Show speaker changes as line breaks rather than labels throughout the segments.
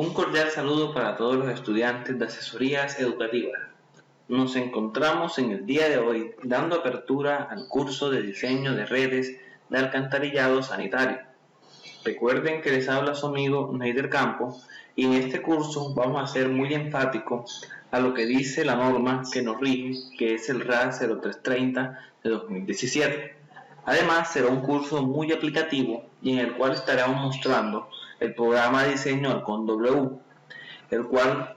Un cordial saludo para todos los estudiantes de asesorías educativas. Nos encontramos en el día de hoy dando apertura al curso de diseño de redes de alcantarillado sanitario. Recuerden que les habla su amigo Neider Campo y en este curso vamos a ser muy enfáticos a lo que dice la norma que nos rige, que es el RAS 0330 de 2017. Además, será un curso muy aplicativo y en el cual estaremos mostrando el programa de diseño Halcón W, el cual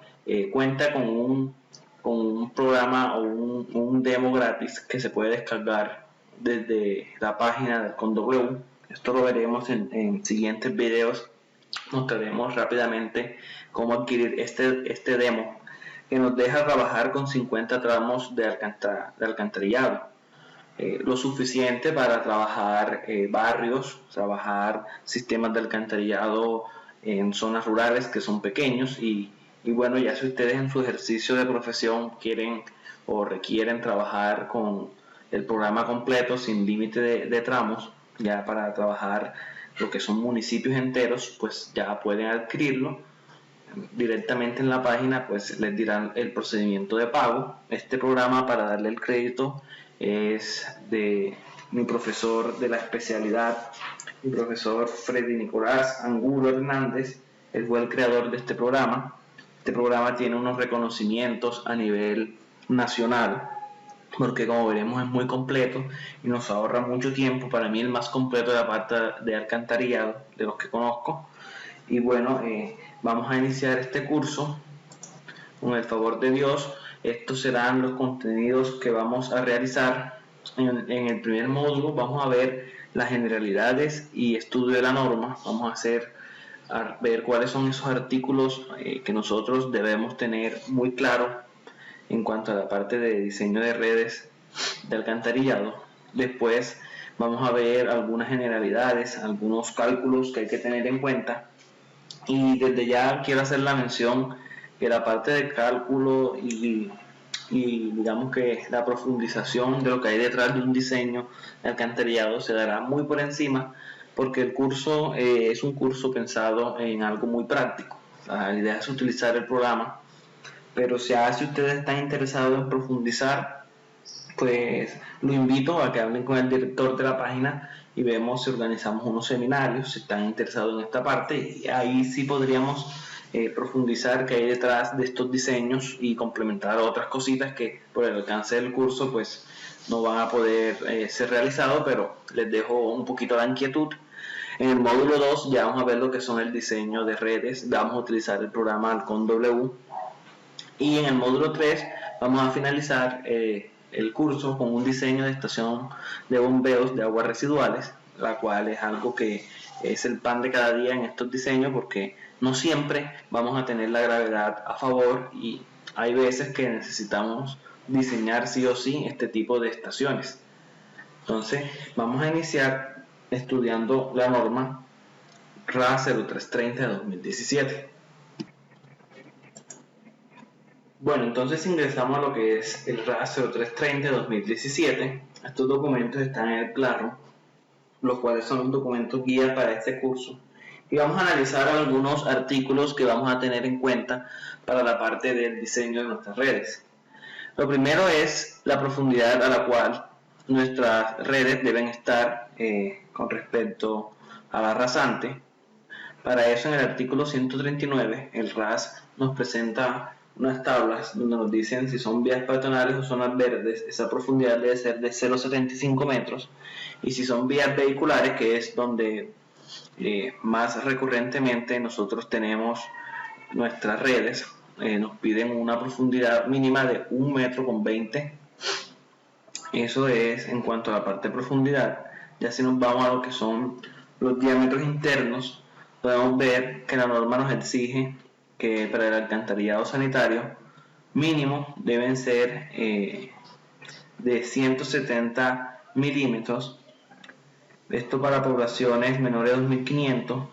cuenta con un programa o un demo gratis que se puede descargar desde la página de Halcón W. Esto lo veremos en siguientes videos. Mostraremos rápidamente cómo adquirir este demo que nos deja trabajar con 50 tramos de alcantarillado. Lo suficiente para trabajar barrios, trabajar sistemas de alcantarillado en zonas rurales que son pequeños y bueno, ya si ustedes en su ejercicio de profesión quieren o requieren trabajar con el programa completo sin límite de tramos, ya para trabajar lo que son municipios enteros, pues ya pueden adquirirlo directamente en la página. Pues les dirán el procedimiento de pago. Este programa, para darle el crédito, es de mi profesor de la especialidad, mi profesor Freddy Nicolás Angulo Hernández. Él fue el creador de este programa. Este programa tiene unos reconocimientos a nivel nacional, porque como veremos es muy completo y nos ahorra mucho tiempo. Para mí el más completo de la parte de alcantarillado de los que conozco. Y bueno, vamos a iniciar este curso con el favor de Dios. Estos serán los contenidos que vamos a realizar. En el primer módulo vamos a ver las generalidades y estudio de la norma. Vamos a ver cuáles son esos artículos que nosotros debemos tener muy claro en cuanto a la parte de diseño de redes de alcantarillado. Después vamos a ver algunas generalidades, algunos cálculos que hay que tener en cuenta. Y desde ya quiero hacer la mención que la parte de cálculo y digamos que la profundización de lo que hay detrás de un diseño de alcantarillado se dará muy por encima, porque el curso es un curso pensado en algo muy práctico. La idea es utilizar el programa, pero si ustedes están interesados en profundizar, pues lo invito a que hablen con el director de la página y vemos si organizamos unos seminarios, si están interesados en esta parte, y ahí sí podríamos profundizar qué hay detrás de estos diseños y complementar otras cositas que por el alcance del curso pues no van a poder ser realizados, pero les dejo un poquito la inquietud. En el módulo 2 ya vamos a ver lo que son el diseño de redes, vamos a utilizar el programa Halcón W, y en el módulo 3 vamos a finalizar el curso con un diseño de estación de bombeos de aguas residuales, la cual es algo que es el pan de cada día en estos diseños, porque no siempre vamos a tener la gravedad a favor y hay veces que necesitamos diseñar sí o sí este tipo de estaciones. Entonces vamos a iniciar estudiando la norma RAS 0330 de 2017. Bueno, entonces ingresamos a lo que es el RAS 0330 de 2017. Estos documentos están en el claro, los cuales son los documentos guía para este curso. Y vamos a analizar algunos artículos que vamos a tener en cuenta para la parte del diseño de nuestras redes. Lo primero es la profundidad a la cual nuestras redes deben estar con respecto a la rasante. Para eso, en el artículo 139, el RAS nos presenta unas tablas donde nos dicen si son vías peatonales o zonas verdes. Esa profundidad debe ser de 0,75 metros, y si son vías vehiculares, que es donde más recurrentemente nosotros tenemos nuestras redes, nos piden una profundidad mínima de 1,20 m. Eso es en cuanto a la parte de profundidad. Ya si nos vamos a lo que son los diámetros internos, podemos ver que la norma nos exige que para el alcantarillado sanitario mínimo deben ser de 170 milímetros. Esto para poblaciones menores de 2500,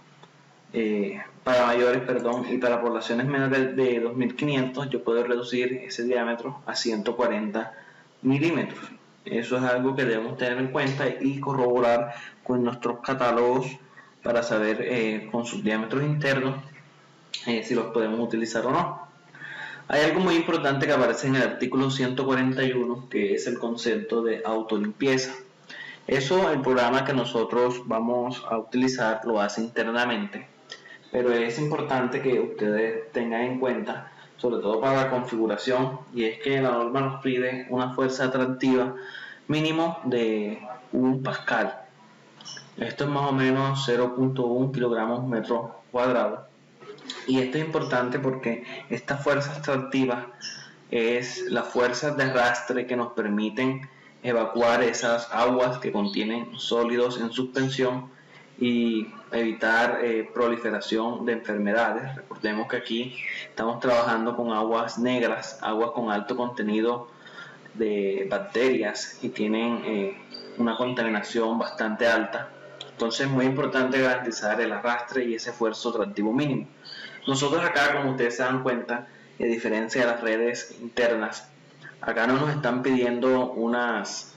para mayores, perdón, y para poblaciones menores de 2500 yo puedo reducir ese diámetro a 140 milímetros. Eso es algo que debemos tener en cuenta y corroborar con nuestros catálogos para saber con sus diámetros internos si los podemos utilizar o no. Hay algo muy importante que aparece en el artículo 141, que es el concepto de autolimpieza. Eso, el programa que nosotros vamos a utilizar lo hace internamente, pero es importante que ustedes tengan en cuenta, sobre todo para la configuración, y es que la norma nos pide una fuerza atractiva mínimo de 1 pascal. Esto es más o menos 0.1 kilogramos metro cuadrado. Y esto es importante porque esta fuerza extractiva es la fuerza de arrastre que nos permiten evacuar esas aguas que contienen sólidos en suspensión y evitar proliferación de enfermedades. Recordemos que aquí estamos trabajando con aguas negras, aguas con alto contenido de bacterias y tienen una contaminación bastante alta. Entonces es muy importante garantizar el arrastre y ese esfuerzo tractivo mínimo. Nosotros acá, como ustedes se dan cuenta, a diferencia de las redes internas, acá no nos están pidiendo unas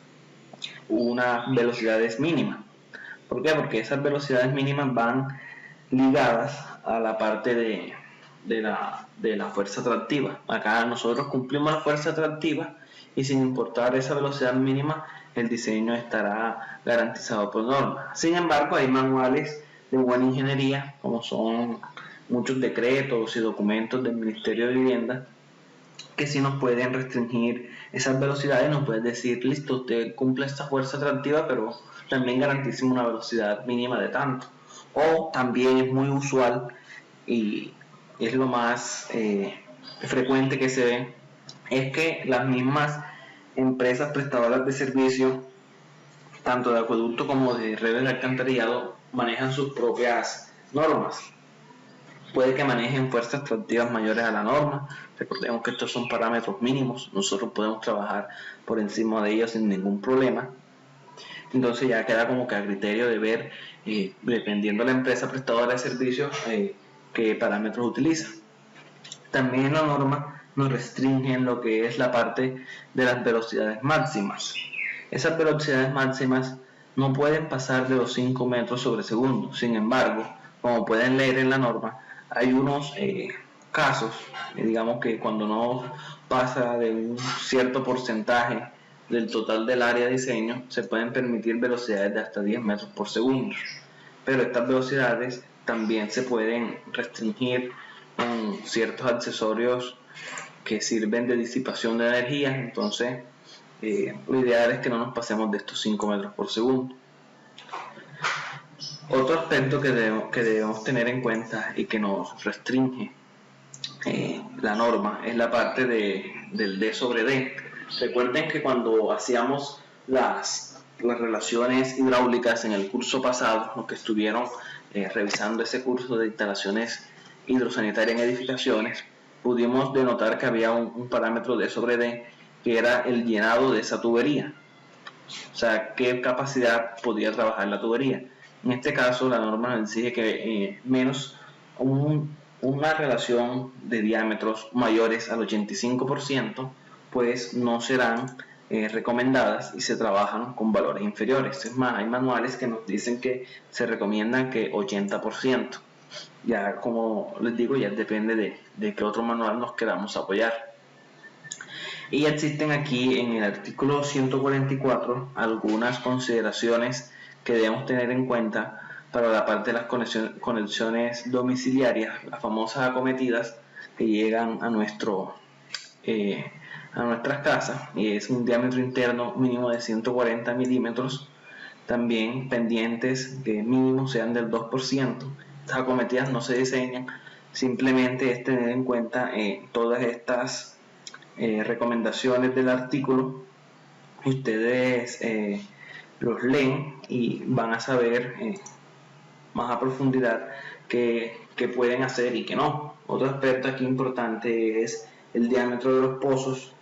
velocidades mínimas. ¿Por qué? Porque esas velocidades mínimas van ligadas a la parte de la fuerza atractiva. Acá nosotros cumplimos la fuerza atractiva y sin importar esa velocidad mínima, el diseño estará garantizado por norma. Sin embargo, hay manuales de buena ingeniería, como son muchos decretos y documentos del Ministerio de Vivienda, que sí nos pueden restringir esas velocidades, nos pueden decir, listo, usted cumple esta fuerza atractiva, pero también garantiza una velocidad mínima de tanto. O también es muy usual y es lo más frecuente que se ve, es que las mismas empresas prestadoras de servicio, tanto de acueducto como de redes de alcantarillado, manejan sus propias normas. Puede que manejen fuerzas extractivas mayores a la norma. Recordemos que estos son parámetros mínimos, nosotros podemos trabajar por encima de ellos sin ningún problema. Entonces ya queda como que a criterio de ver, dependiendo de la empresa prestadora de servicios, qué parámetros utiliza. También la norma nos restringe en lo que es la parte de las velocidades máximas. Esas velocidades máximas no pueden pasar de los 5 metros sobre segundo. Sin embargo, como pueden leer en la norma, hay unos casos, digamos que cuando no pasa de un cierto porcentaje del total del área de diseño, se pueden permitir velocidades de hasta 10 metros por segundo. Pero estas velocidades también se pueden restringir con ciertos accesorios que sirven de disipación de energía. Entonces, lo ideal es que no nos pasemos de estos 5 metros por segundo. Otro aspecto que debemos tener en cuenta y que nos restringe la norma es la parte del D sobre D. Recuerden que cuando hacíamos las relaciones hidráulicas en el curso pasado, los que estuvieron revisando ese curso de instalaciones hidrosanitarias en edificaciones, pudimos denotar que había un parámetro D sobre D que era el llenado de esa tubería. O sea, qué capacidad podía trabajar la tubería. En este caso, la norma nos exige que menos una relación de diámetros mayores al 85%, pues no serán recomendadas y se trabajan con valores inferiores. Es más, hay manuales que nos dicen que se recomiendan que 80%. Ya, como les digo, ya depende de qué otro manual nos queramos apoyar. Y existen aquí en el artículo 144 algunas consideraciones que debemos tener en cuenta para la parte de las conexiones domiciliarias, las famosas acometidas que llegan a nuestras casas, y es un diámetro interno mínimo de 140 milímetros, también pendientes que mínimo sean del 2%. Estas acometidas no se diseñan, simplemente es tener en cuenta todas estas recomendaciones del artículo. Ustedes los leen y van a saber más a profundidad qué pueden hacer y qué no. Otro aspecto aquí importante es el diámetro de los pozos,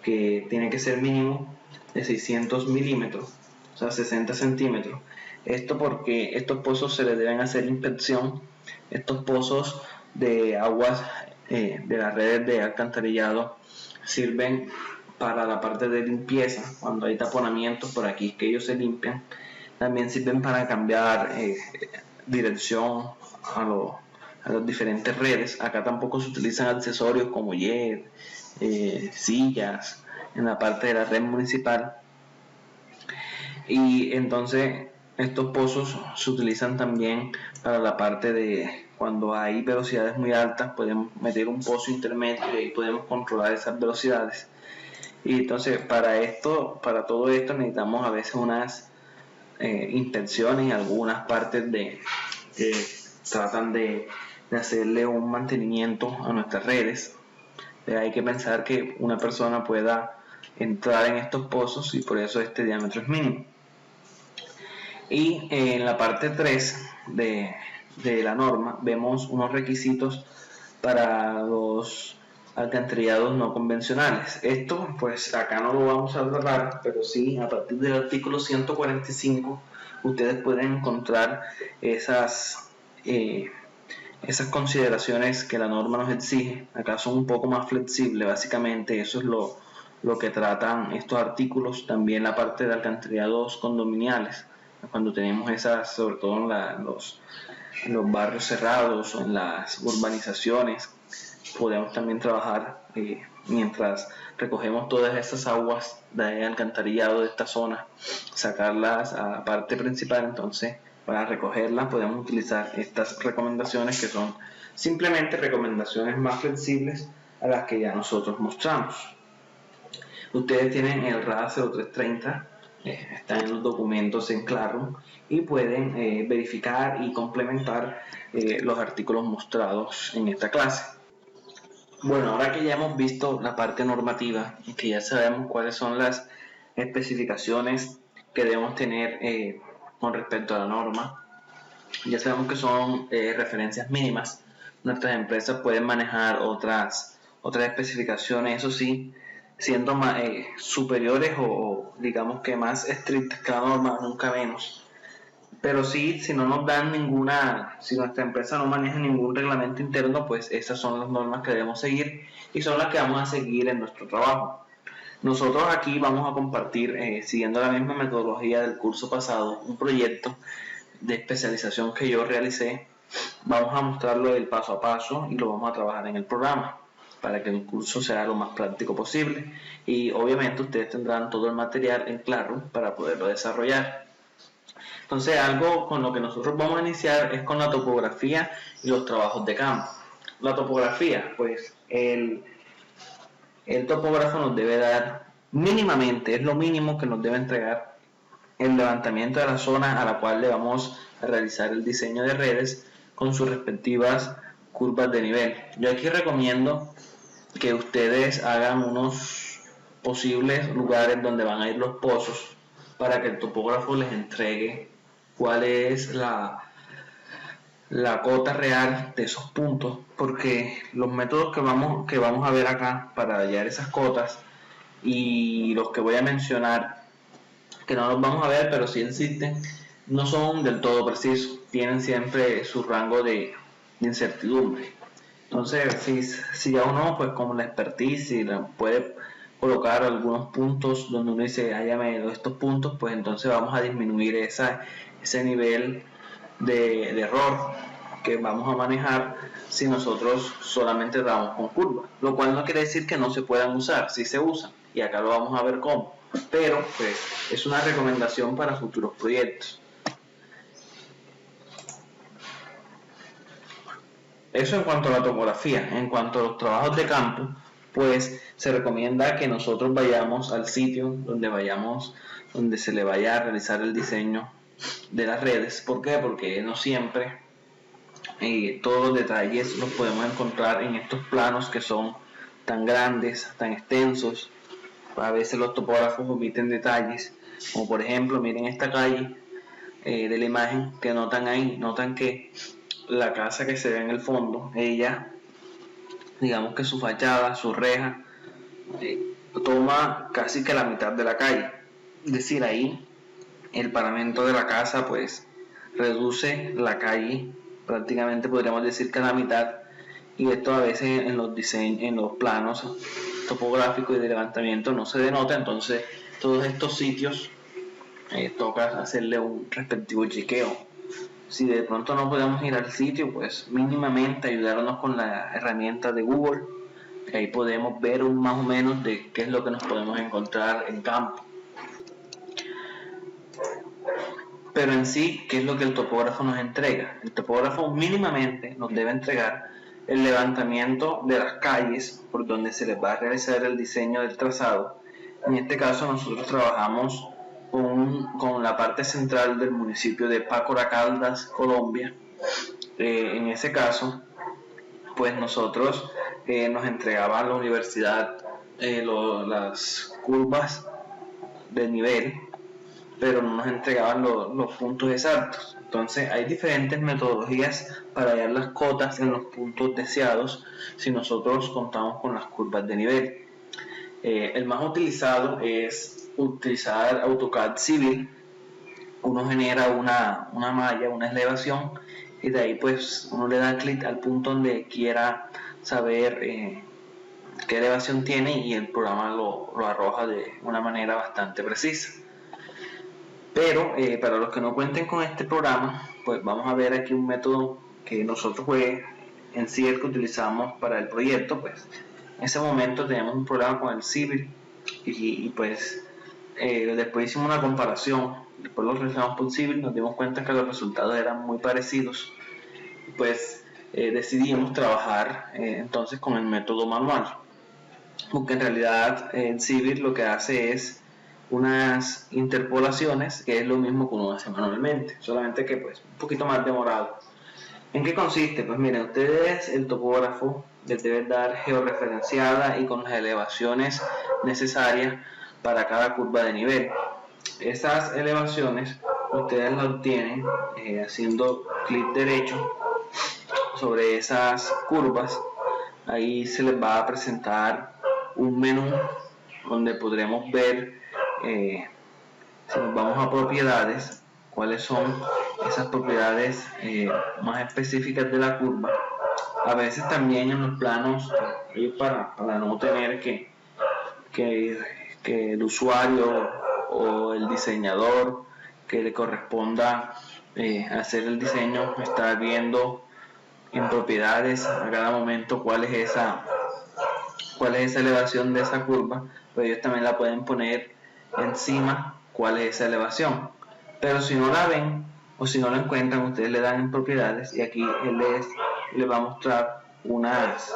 que tiene que ser mínimo de 600 milímetros, o sea 60 centímetros. Esto porque estos pozos se les deben hacer inspección. Estos pozos de aguas de las redes de alcantarillado sirven para la parte de limpieza, cuando hay taponamientos por aquí que ellos se limpian. También sirven para cambiar dirección a las diferentes redes. Acá tampoco se utilizan accesorios como LED, sillas en la parte de la red municipal. Y entonces estos pozos se utilizan también para la parte de cuando hay velocidades muy altas, podemos meter un pozo intermedio y podemos controlar esas velocidades. Y entonces para todo esto necesitamos a veces unas inspecciones en algunas partes que tratan de hacerle un mantenimiento a nuestras redes. Hay que pensar que una persona pueda entrar en estos pozos y por eso este diámetro es mínimo. Y en la parte 3 de la norma vemos unos requisitos para los alcantarillados no convencionales. Esto pues acá no lo vamos a tratar, pero sí a partir del artículo 145 ustedes pueden encontrar esas consideraciones que la norma nos exige. Acá son un poco más flexibles, básicamente eso es lo que tratan estos artículos. También la parte de alcantarillados condominiales, cuando tenemos esas, sobre todo en los barrios cerrados o en las urbanizaciones, podemos también trabajar mientras recogemos todas esas aguas de alcantarillado de esta zona, sacarlas a la parte principal. Entonces, para recogerlas podemos utilizar estas recomendaciones, que son simplemente recomendaciones más flexibles a las que ya nosotros mostramos. Ustedes tienen el RAD 0330, está en los documentos en Classroom, y pueden verificar y complementar los artículos mostrados en esta clase. Bueno, ahora que ya hemos visto la parte normativa y que ya sabemos cuáles son las especificaciones que debemos tener con respecto a la norma, ya sabemos que son referencias mínimas. Nuestras empresas pueden manejar otras especificaciones, eso sí, siendo superiores o digamos que más estrictas que la norma, nunca menos. Pero sí, si no nos dan si nuestra empresa no maneja ningún reglamento interno, pues esas son las normas que debemos seguir y son las que vamos a seguir en nuestro trabajo. Nosotros aquí vamos a compartir, siguiendo la misma metodología del curso pasado, un proyecto de especialización que yo realicé. Vamos a mostrarlo el paso a paso y lo vamos a trabajar en el programa para que el curso sea lo más práctico posible, y obviamente ustedes tendrán todo el material en Classroom para poderlo desarrollar. Entonces, algo con lo que nosotros vamos a iniciar es con la topografía y los trabajos de campo. La topografía, pues el topógrafo nos debe dar mínimamente, es lo mínimo que nos debe entregar, el levantamiento de la zona a la cual le vamos a realizar el diseño de redes con sus respectivas curvas de nivel. Yo aquí recomiendo que ustedes hagan unos posibles lugares donde van a ir los pozos para que el topógrafo les entregue cuál es la cota real de esos puntos, porque los métodos que vamos a ver acá para hallar esas cotas y los que voy a mencionar, que no los vamos a ver pero sí existen, no son del todo precisos, tienen siempre su rango de incertidumbre. Entonces, si a uno, pues como la expertise, puede colocar algunos puntos donde uno dice, hállame estos puntos, pues entonces vamos a disminuir ese nivel de error que vamos a manejar si nosotros solamente trabajamos con curvas, lo cual no quiere decir que no se puedan usar, sí se usan, y acá lo vamos a ver cómo, pero pues es una recomendación para futuros proyectos. Eso en cuanto a la topografía. En cuanto a los trabajos de campo, pues se recomienda que nosotros vayamos al sitio donde se le vaya a realizar el diseño de las redes. ¿Por qué? Porque no siempre todos los detalles los podemos encontrar en estos planos que son tan grandes, tan extensos. A veces los topógrafos omiten detalles, como por ejemplo, miren esta calle de la imagen, que notan que la casa que se ve en el fondo, ella, digamos que su fachada, su reja, toma casi que la mitad de la calle. Es decir, ahí el paramento de la casa pues reduce la calle prácticamente, podríamos decir que a la mitad, y esto a veces en los planos topográficos y de levantamiento no se denota. Entonces todos estos sitios toca hacerle un respectivo chequeo. Si de pronto no podemos ir al sitio, pues mínimamente ayudarnos con la herramienta de Google, que ahí podemos ver más o menos de qué es lo que nos podemos encontrar en campo. Pero en sí, ¿qué es lo que el topógrafo nos entrega? El topógrafo mínimamente nos debe entregar el levantamiento de las calles por donde se les va a realizar el diseño del trazado. En este caso nosotros trabajamos con la parte central del municipio de Pácora Caldas, Colombia. En ese caso, pues nosotros nos entregaba la universidad las curvas de nivel, pero no nos entregaban los puntos exactos. Entonces hay diferentes metodologías para hallar las cotas en los puntos deseados si nosotros contamos con las curvas de nivel. El más utilizado es utilizar AutoCAD Civil. Uno genera una malla, una elevación, y de ahí pues uno le da clic al punto donde quiera saber qué elevación tiene, y el programa lo arroja de una manera bastante precisa. Pero para los que no cuenten con este programa, pues vamos a ver aquí un método que nosotros en sí el que utilizamos para el proyecto. Pues en ese momento teníamos un programa con el Civil, y pues después hicimos una comparación, después lo realizamos por Civil, nos dimos cuenta que los resultados eran muy parecidos, pues decidimos trabajar entonces con el método manual, porque en realidad el Civil lo que hace es unas interpolaciones, que es lo mismo que uno hace manualmente, solamente que pues un poquito más demorado. ¿En qué consiste? Pues miren, ustedes, el topógrafo les debe dar georreferenciada y con las elevaciones necesarias para cada curva de nivel. Esas elevaciones ustedes las obtienen haciendo clic derecho sobre esas curvas. Ahí se les va a presentar un menú donde podremos ver, si nos vamos a propiedades, cuáles son esas propiedades más específicas de la curva. A veces también en los planos, para no tener que el usuario o el diseñador que le corresponda hacer el diseño está viendo en propiedades a cada momento cuál es esa elevación de esa curva, pero ellos también la pueden poner encima cuál es esa elevación. Pero si no la ven o si no la encuentran, ustedes le dan en propiedades, y aquí él les va a mostrar unas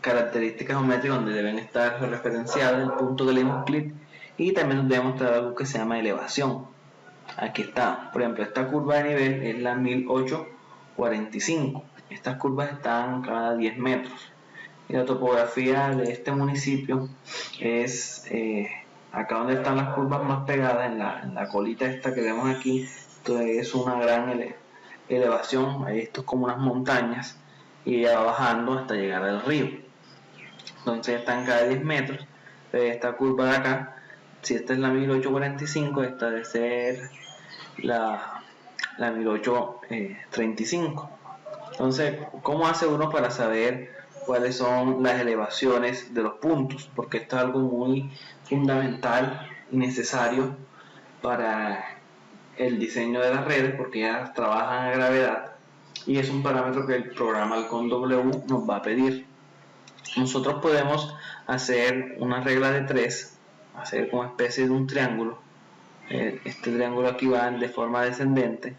características geométricas donde deben estar referenciadas el punto que le dimos clic, y también nos debe mostrar algo que se llama elevación. Aquí está, por ejemplo, esta curva de nivel es la 1845. Estas curvas están cada 10 metros. Y la topografía de este municipio es acá donde están las curvas más pegadas, en la colita esta que vemos aquí. Entonces es una gran elevación. Esto es como unas montañas, y ella va bajando hasta llegar al río. Entonces están cada 10 metros. Esta curva de acá, si esta es la 1845, esta debe ser la 1835. Entonces, ¿cómo hace uno para saber cuáles son las elevaciones de los puntos? Porque esto es algo muy fundamental y necesario para el diseño de las redes, porque ya trabajan a gravedad, y es un parámetro que el programa Halcón W nos va a pedir. Nosotros podemos hacer una regla de 3, hacer como especie de un triángulo. Este triángulo aquí va de forma descendente,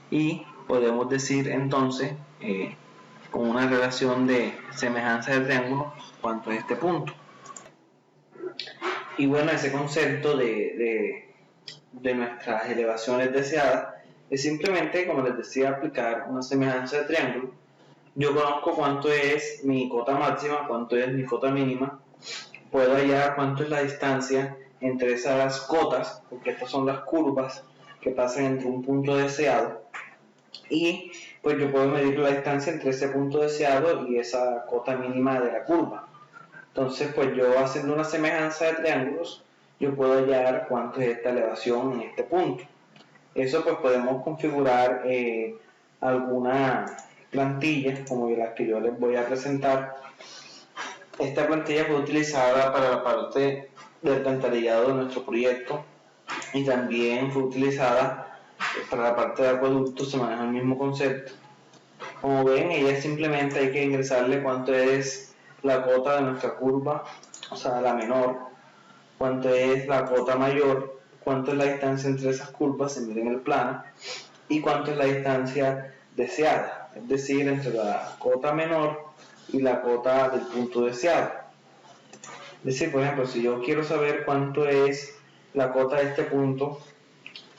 y podemos decir entonces con una relación de semejanza de triángulo cuánto es este punto. Y bueno, ese concepto de nuestras elevaciones deseadas es simplemente, como les decía, aplicar una semejanza de triángulo. Yo conozco cuánto es mi cota máxima, cuánto es mi cota mínima, puedo hallar cuánto es la distancia entre esas cotas, porque estas son las curvas que pasan entre un punto deseado, y pues yo puedo medir la distancia entre ese punto deseado y esa cota mínima de la curva. Entonces, pues yo, haciendo una semejanza de triángulos, yo puedo hallar cuánto es esta elevación en este punto. Eso pues podemos configurar alguna plantilla como la que yo les voy a presentar. Esta plantilla fue utilizada para la parte del alcantarillado de nuestro proyecto, y también fue utilizada para la parte de acueductos se maneja el mismo concepto. Como ven, ella simplemente hay que ingresarle cuánto es la cota de nuestra curva, o sea, la menor, cuánto es la cota mayor, cuánto es la distancia entre esas curvas, se mide en el plano, y cuánto es la distancia deseada, es decir, entre la cota menor y la cota del punto deseado. Es decir, por ejemplo, si yo quiero saber cuánto es la cota de este punto,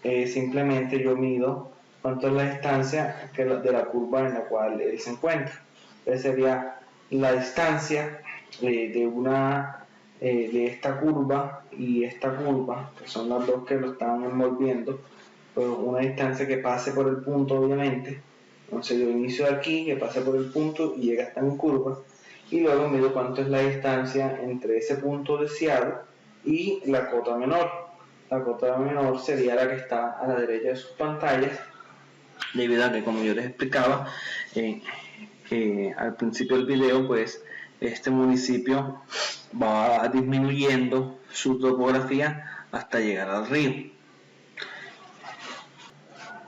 simplemente yo mido cuánto es la distancia de la curva en la cual él se encuentra. Entonces sería la distancia de esta curva y esta curva, que son las dos que lo están envolviendo, pues una distancia que pase por el punto, obviamente. Entonces yo inicio de aquí, que pase por el punto y llega hasta mi curva, y luego mido cuánto es la distancia entre ese punto deseado y la cota menor. La cota menor sería la que está a la derecha de sus pantallas, debido a que, como yo les explicaba al principio del video, pues este municipio va disminuyendo su topografía hasta llegar al río.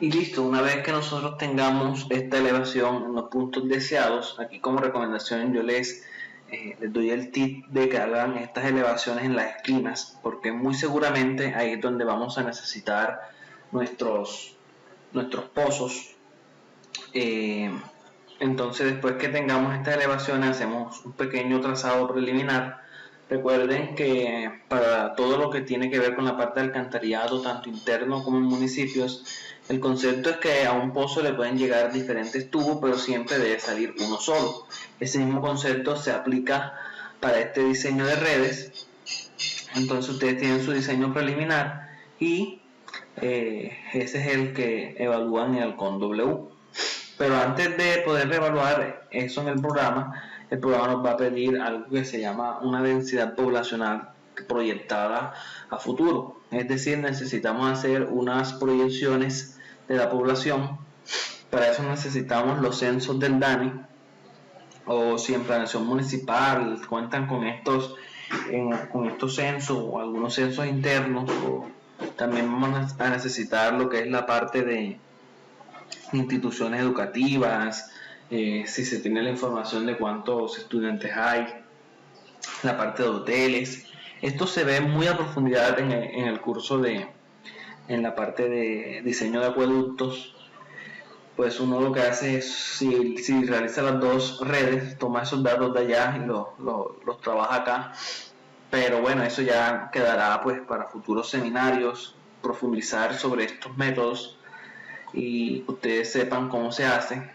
Y listo, una vez que nosotros tengamos esta elevación en los puntos deseados, aquí como recomendación yo les doy el tip de que hagan estas elevaciones en las esquinas, porque muy seguramente ahí es donde vamos a necesitar nuestros pozos. Entonces, después que tengamos estas elevaciones, hacemos un pequeño trazado preliminar. Recuerden que para todo lo que tiene que ver con la parte de alcantarillado, tanto interno como en municipios, el concepto es que a un pozo le pueden llegar diferentes tubos, pero siempre debe salir uno solo. Ese mismo concepto se aplica para este diseño de redes. Entonces ustedes tienen su diseño preliminar y ese es el que evalúan en el CON W. Pero antes de poder evaluar eso en el programa nos va a pedir algo que se llama una densidad poblacional proyectada a futuro. Es decir, necesitamos hacer unas proyecciones de la población. Para eso necesitamos los censos del DANI, o si en planeación municipal cuentan con estos censos o algunos censos internos, o también vamos a necesitar lo que es la parte de instituciones educativas, si se tiene la información de cuántos estudiantes hay, la parte de hoteles. Esto se ve muy a profundidad en el curso en la parte de diseño de acueductos. Pues uno lo que hace es, si realiza las dos redes, toma esos datos de allá y los trabaja acá. Pero bueno, eso ya quedará pues para futuros seminarios, profundizar sobre estos métodos y ustedes sepan cómo se hace.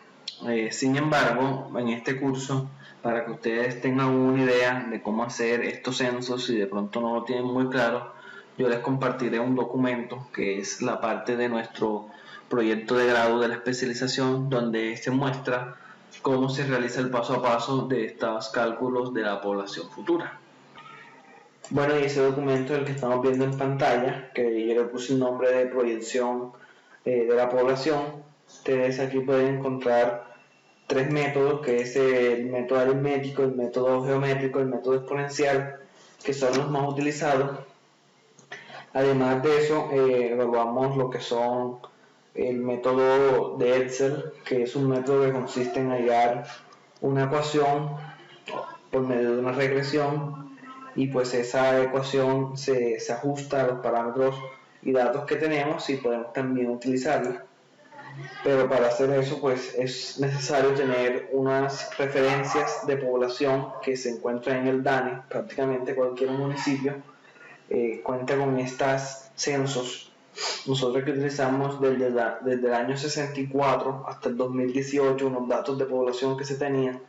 Sin embargo, en este curso, para que ustedes tengan una idea de cómo hacer estos censos, si de pronto no lo tienen muy claro, yo les compartiré un documento que es la parte de nuestro proyecto de grado de la especialización, donde se muestra cómo se realiza el paso a paso de estos cálculos de la población futura. Bueno, y ese documento es el que estamos viendo en pantalla, que yo le puse el nombre de proyección de la población. Ustedes aquí pueden encontrar tres métodos, que es el método aritmético, el método geométrico, el método exponencial, que son los más utilizados. Además de eso, evaluamos lo que son el método de Excel, que es un método que consiste en hallar una ecuación por medio de una regresión, y pues esa ecuación se ajusta a los parámetros y datos que tenemos y podemos también utilizarla. Pero para hacer eso pues es necesario tener unas referencias de población que se encuentran en el DANE. Prácticamente cualquier municipio cuenta con estos censos. Nosotros que utilizamos desde el año 64 hasta el 2018 unos datos de población que se tenían,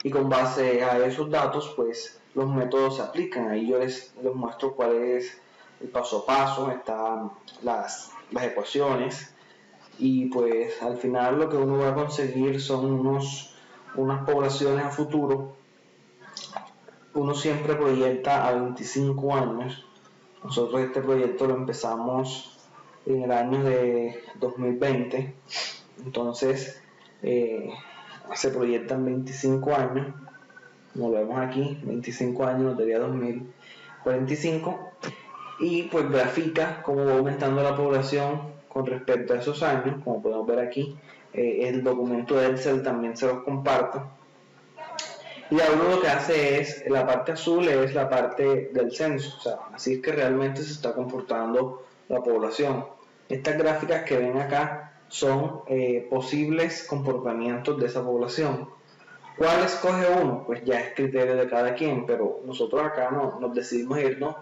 y con base a esos datos pues los métodos se aplican. Ahí yo les muestro cuál es el paso a paso, están las ecuaciones, y pues al final lo que uno va a conseguir son unas poblaciones a futuro. Uno siempre proyecta a 25 años. Nosotros este proyecto lo empezamos en el año de 2020, entonces se proyectan 25 años, como lo vemos aquí, 25 años nos daría 2045, y pues grafica cómo va aumentando la población con respecto a esos años, como podemos ver aquí. El documento de Excel también se los comparto. Y ahora lo que hace es, la parte azul es la parte del censo, o sea, así es que realmente se está comportando la población. Estas gráficas que ven acá son posibles comportamientos de esa población. ¿Cuál escoge uno? Pues ya es criterio de cada quien, pero nosotros acá nos decidimos irnos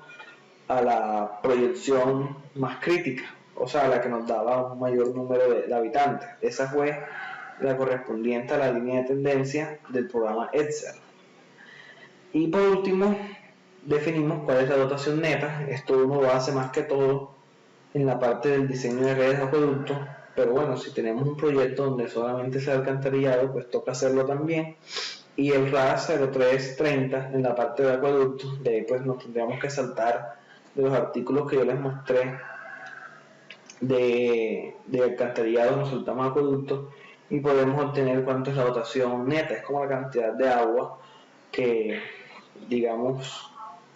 a la proyección más crítica, o sea, la que nos daba un mayor número de habitantes. Esa fue la correspondiente a la línea de tendencia del programa Excel. Y por último, definimos cuál es la dotación neta. Esto uno lo hace más que todo en la parte del diseño de redes de acueductos, pero bueno, si tenemos un proyecto donde solamente sea alcantarillado, pues toca hacerlo también. Y el RAS 0330 en la parte de acueductos, de ahí pues nos tendríamos que saltar de los artículos que yo les mostré de alcantarillado, nos saltamos a acueductos y podemos obtener cuánto es la dotación neta, es como la cantidad de agua que, digamos,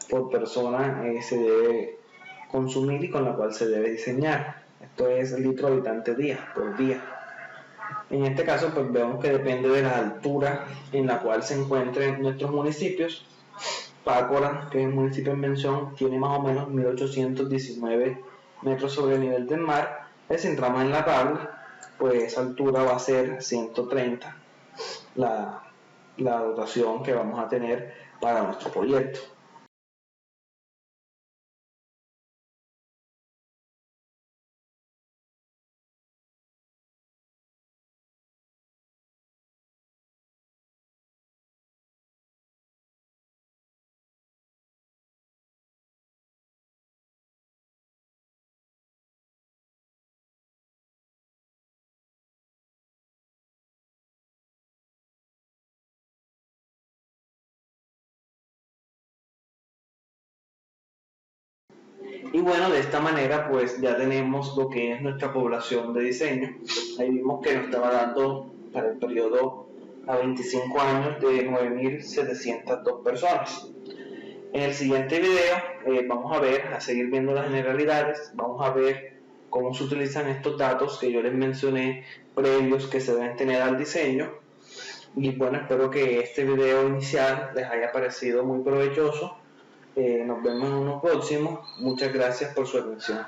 por persona se debe consumir y con la cual se debe diseñar. Esto es litro habitante día por día. En este caso, pues vemos que depende de la altura en la cual se encuentren nuestros municipios. Pácora, que es el municipio en mención, tiene más o menos 1819 metros sobre el nivel del mar. Si entramos en la tabla, pues esa altura va a ser 130 la dotación que vamos a tener para nuestro proyecto. Y bueno, de esta manera pues ya tenemos lo que es nuestra población de diseño. Ahí vimos que nos estaba dando para el periodo a 25 años de 9.702 personas. En el siguiente video vamos a seguir viendo las generalidades, vamos a ver cómo se utilizan estos datos que yo les mencioné previos que se deben tener al diseño. Y bueno, espero que este video inicial les haya parecido muy provechoso. Nos vemos en uno próximo. Muchas gracias por su atención.